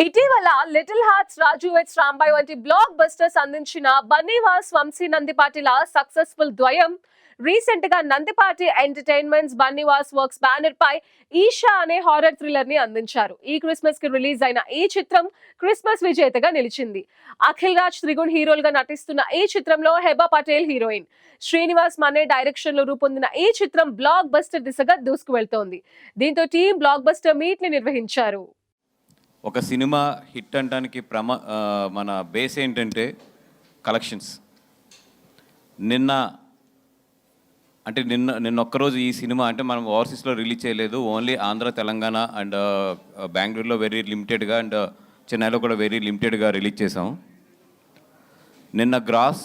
ఇటీవల little hearts Raju weds Rambai వంటి blockbusters అందించిన బన్నీవాస్ వంశీ నందిపాటిల సక్సెస్ఫుల్ ద్వయం రీసెంట్ గా Nandipati entertainments Bunny Vas works banner పై ఈషా అనే హారర్ థ్రిల్లర్ ని అందించారు. ఈ క్రిస్మస్ కి రిలీజ్ అయిన ఈ చిత్రం క్రిస్మస్ విజేతగా నిలిచింది. అఖిల్ రాజ్ త్రిగుణ్ హీరోలుగా నటిస్తున్న ఈ చిత్రంలో హెబా పటేల్ హీరోయిన్, శ్రీనివాస్ మనే డైరెక్షన్ లో రూపొందిన ఈ చిత్రం బ్లాక్ బస్టర్ దిశగా దూసుకు వెళ్తోంది. దీంతో టీం బ్లాక్ బస్టర్ మీట్ ని నిర్వహించారు. ఒక సినిమా హిట్ అనడానికి మన బేస్ ఏంటంటే కలెక్షన్స్. నిన్న ఒక్కరోజు ఈ సినిమా అంటే మనం ఓవర్సీస్లో రిలీజ్ చేయలేదు, ఓన్లీ ఆంధ్ర, తెలంగాణ అండ్ బెంగళూరులో వెరీ లిమిటెడ్గా అండ్ చెన్నైలో కూడా వెరీ లిమిటెడ్గా రిలీజ్ చేసాం. నిన్న gross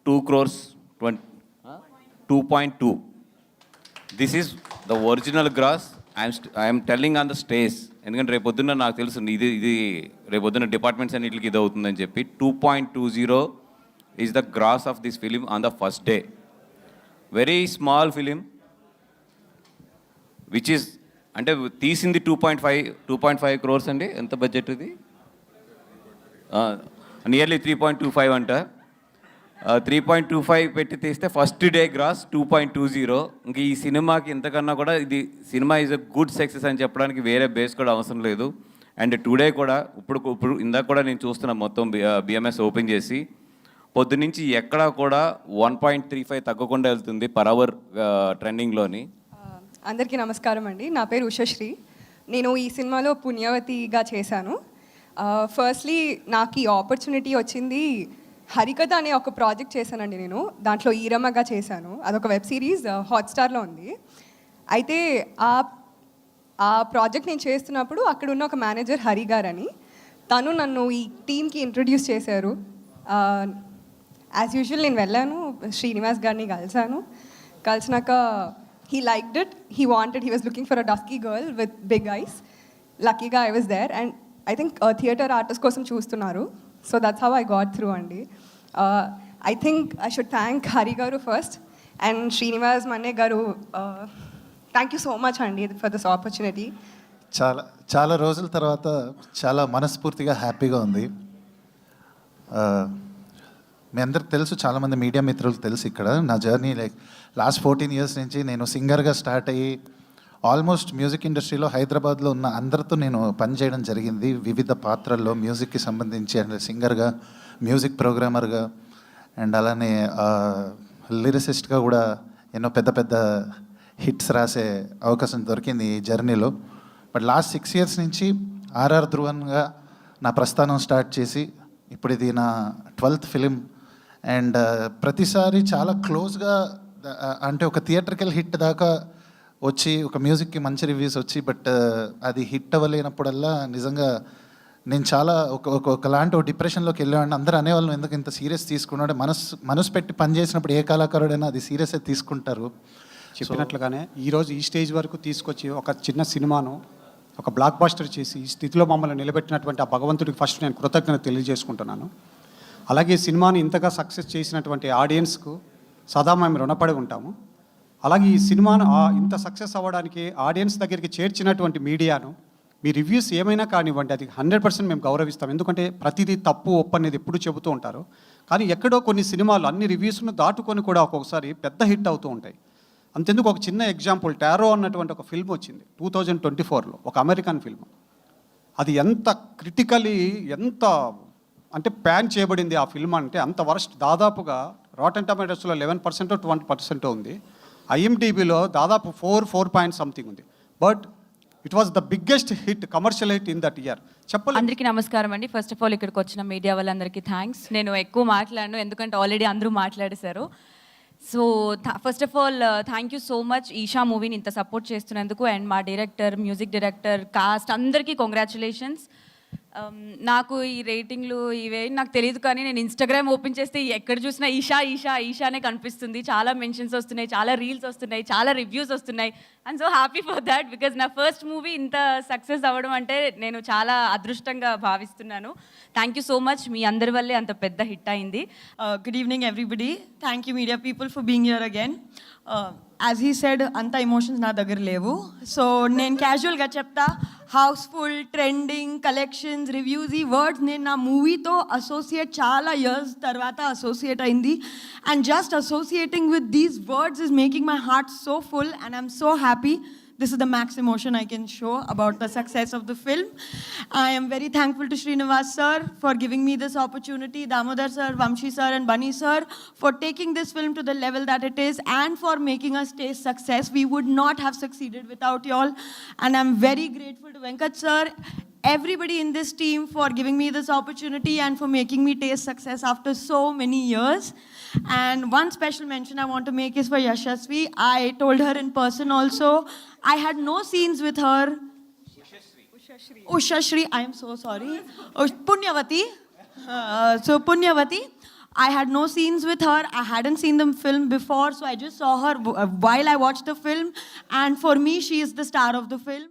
2,2.2. This is the original gross. I'm telling on the stage, ఎందుకంటే రేపొద్దున నాకు తెలుసు ఇది రేపొద్దున డిపార్ట్మెంట్స్ అన్నిటికి ఇది అవుతుందని చెప్పి 2.20 is the gross of this film on the first day. Very small film which is అంటే తీసింది 2.5 crores అండి. ఎంత బడ్జెట్ ఇది? నియర్లీ 3.25 అంట. 3.25 పెట్టి తీస్తే ఫస్ట్ డే గ్రాస్ 2.20. ఇంక ఈ సినిమాకి ఇంతకన్నా కూడా ఇది cinema is a good success అని చెప్పడానికి వేరే బేస్ కూడా అవసరం లేదు. అండ్ టుడే కూడా ఇప్పుడు ఇందాక కూడా నేను చూస్తున్నా మొత్తం బిఎంఎస్ ఓపెన్ చేసి పొద్దునుంచి ఎక్కడా కూడా 1.35 తగ్గకుండా వెళ్తుంది పర్ అవర్ ట్రెండింగ్లోని. అందరికీ నమస్కారం అండి. నా పేరు ఉషశ్రీ. నేను ఈ సినిమాలో పుణ్యవతిగా చేశాను. ఫస్ట్లీ నాకు ఈ ఆపర్చునిటీ వచ్చింది, హరికథ అనే ఒక ప్రాజెక్ట్ చేశానండి నేను. దాంట్లో ఈరమ్మగా చేశాను. అదొక వెబ్ సిరీస్ హాట్స్టార్లో ఉంది. అయితే ఆ ప్రాజెక్ట్ నేను చేస్తున్నప్పుడు అక్కడ ఉన్న ఒక మేనేజర్ హరి గారని, తను నన్ను ఈ టీమ్కి ఇంట్రడ్యూస్ చేశారు. యాజ్ యూజువల్ నేను వెళ్ళాను, శ్రీనివాస్ గారిని కలిసినాక he liked it. He was looking for a dusky girl with big eyes. లక్కీగా I was there. And I think theatre artist కోసం చూస్తున్నారు. So that's how I got through, Andy. I think I should thank Hari Garu first and Srinivas Mane Garu. Thank you so much, Andy, for this opportunity. చాలా రోజుల తర్వాత చాలా మనస్ఫూర్తిగా హ్యాపీగా ఉంది. మీ అందరికి తెలుసు, చాలామంది మీడియా మిత్రులకు తెలుసు ఇక్కడ నా జర్నీ. లాస్ట్ 14 years నుంచి నేను సింగర్గా స్టార్ట్ అయ్యి ఆల్మోస్ట్ మ్యూజిక్ ఇండస్ట్రీలో హైదరాబాద్లో ఉన్న అందరితో నేను పనిచేయడం జరిగింది. వివిధ పాత్రల్లో మ్యూజిక్కి సంబంధించి, అండ్ సింగర్గా, మ్యూజిక్ ప్రోగ్రామర్గా, అండ్ అలానే లిరిసిస్ట్గా కూడా ఎన్నో పెద్ద పెద్ద హిట్స్ రాసే అవకాశం దొరికింది ఈ జర్నీలో. బట్ లాస్ట్ 6 years నుంచి ఆర్ఆర్ ధ్రువన్గా నా ప్రస్థానం స్టార్ట్ చేసి ఇప్పుడు ఇది నా 12th ఫిలిం. అండ్ ప్రతిసారి చాలా క్లోజ్గా, అంటే ఒక థియేటర్కల్ హిట్ దాకా వచ్చి, ఒక మ్యూజిక్కి మంచి రివ్యూస్ వచ్చి, బట్ అది హిట్ అవ్వలేనప్పుడల్లా నిజంగా నేను చాలా ఒకలాంటి ఒక డిప్రెషన్లోకి వెళ్ళేవాడిని. అందరూ అనేవాళ్ళు, ఎందుకు ఇంత సీరియస్ తీసుకున్నాడు, మనసు పెట్టి పని చేసినప్పుడు ఏ కళాకారుడైనా అది సీరియస్గా తీసుకుంటారు. చెప్పినట్లుగానే ఈరోజు ఈ స్టేజ్ వరకు తీసుకొచ్చి ఒక చిన్న సినిమాను ఒక బ్లాక్ బాస్టర్ చేసి ఈ స్థితిలో మమ్మల్ని నిలబెట్టినటువంటి ఆ భగవంతుడికి ఫస్ట్ నేను కృతజ్ఞత తెలియజేసుకుంటున్నాను. అలాగే ఈ సినిమాని ఇంతగా సక్సెస్ చేసినటువంటి ఆడియన్స్కు సదా మేము రుణపడి ఉంటాము. అలాగే ఈ సినిమాను ఇంత సక్సెస్ అవ్వడానికి ఆడియన్స్ దగ్గరికి చేర్చినటువంటి మీడియాను, మీ రివ్యూస్ ఏమైనా కానివ్వండి, అది 100% మేము గౌరవిస్తాం. ఎందుకంటే ప్రతిదీ తప్పు ఒప్పు అనేది ఎప్పుడు చెబుతూ ఉంటారు. కానీ ఎక్కడో కొన్ని సినిమాలు అన్ని రివ్యూస్ను దాటుకొని కూడా ఒక్కొక్కసారి పెద్ద హిట్ అవుతూ ఉంటాయి. అంతెందుకు ఒక చిన్న ఎగ్జాంపుల్, టారో అన్నటువంటి ఒక ఫిల్మ్ వచ్చింది 2024లో, ఒక అమెరికన్ ఫిల్మ్. అది ఎంత క్రిటికలీ ఎంత అంటే ప్యాన్ చేయబడింది ఆ ఫిల్మ్ అంటే అంత వరస్ట్. దాదాపుగా రాటన్ టమాటోస్లో 11% 20% ఉంది. ఐఎండిబిలో దాదాపు 4 పాయింట్ సంథింగ్ ఉంది. But it was the biggest hit, commercial hit in that year. చెప్పండి. అందరికీ నమస్కారం అండి. ఫస్ట్ ఆఫ్ ఆల్ ఇక్కడికి వచ్చిన మీడియా వాళ్ళందరికీ థ్యాంక్స్. నేను ఎక్కువ మాట్లాడను, ఎందుకంటే ఆల్రెడీ అందరూ మాట్లాడేశారు. So first of all thank you so much Eesha మూవీని ఇంత సపోర్ట్ చేస్తున్నందుకు. అండ్ మా డైరెక్టర్, మ్యూజిక్ డైరెక్టర్, కాస్ట్ అందరికీ కంగ్రాచులేషన్స్. నాకు ఈ రేటింగ్లు ఇవే నాకు తెలియదు, కానీ నేను ఇన్స్టాగ్రామ్ ఓపెన్ చేస్తే ఎక్కడ చూసినా ఈషా ఈషా ఈషానే కనిపిస్తుంది. చాలా మెన్షన్స్ వస్తున్నాయి, చాలా రీల్స్ వస్తున్నాయి, చాలా రివ్యూస్ వస్తున్నాయి. I'm so happy for that, because నా ఫస్ట్ మూవీ ఇంత సక్సెస్ అవ్వడం అంటే నేను చాలా అదృష్టంగా భావిస్తున్నాను. థ్యాంక్ యూ సో మచ్, మీ అందరి వల్లే అంత పెద్ద హిట్ అయింది. Good evening everybody. Thank you media people for being here again. As he said అంత ఎమోషన్స్ నా దగ్గర లేవు. సో నేను క్యాజువల్గా చెప్తా, హౌస్ఫుల్, ట్రెండింగ్, కలెక్షన్స్, రివ్యూస్, ఈ వర్డ్స్ నేను నా మూవీతో అసోసియేట్ చాలా ఇయర్స్ తర్వాత అసోసియేట్ అయింది. And just associating with these words is making my heart so full and I'm so happy. This is the max emotion I can show about the success of the film. I am very thankful to Srinivas sir for giving me this opportunity, Damodar sir, Vamshi sir and Bunny sir for taking this film to the level that it is and for making us taste success. We would not have succeeded without y'all. And I'm very grateful to Venkat sir, everybody in this team for giving me this opportunity and for making me taste success after so many years. And one special mention I want to make is for Yashasvi. I told her in person also, I had no scenes with her. Ushashri, I am so sorry. Punyavati. So Punyavati, I had no scenes with her. I hadn't seen the film before, so I just saw her while I watched the film. And for me, she is the star of the film.